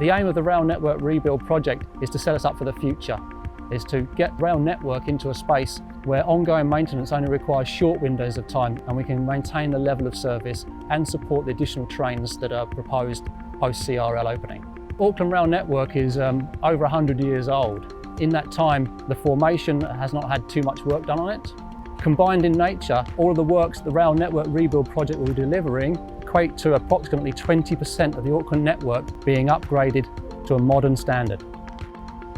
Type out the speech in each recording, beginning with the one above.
The aim of the rail network rebuild project is to set us up for the future, is to get rail network into a space where ongoing maintenance only requires short windows of time and we can maintain the level of service and support the additional trains that are proposed post-CRL opening. Auckland Rail Network is over 100 years old. In that time, the formation has not had too much work done on it. Combined in nature, all of the works the Rail Network Rebuild project will be delivering equate to approximately 20% of the Auckland network being upgraded to a modern standard.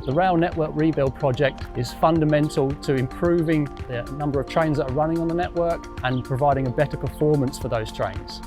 The Rail Network Rebuild project is fundamental to improving the number of trains that are running on the network and providing a better performance for those trains.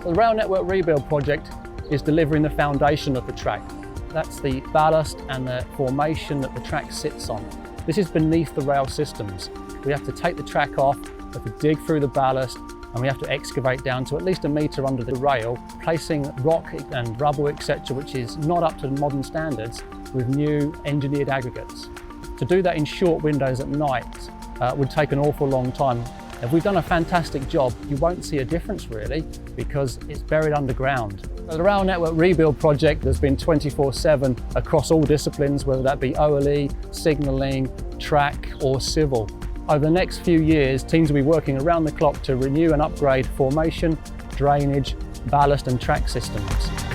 The Rail Network Rebuild project is delivering the foundation of the track. That's the ballast and the formation that the track sits on. This is beneath the rail systems. We have to take the track off, we have to dig through the ballast, and we have to excavate down to at least 1 metre under the rail, placing rock and rubble, etc., which is not up to modern standards, with new engineered aggregates. To do that in short windows at night would take an awful long time. If we've done a fantastic job, you won't see a difference really, because it's buried underground. The Rail Network Rebuild project has been 24/7 across all disciplines, whether that be OLE, signalling, track or civil. Over the next few years, teams will be working around the clock to renew and upgrade formation, drainage, ballast and track systems.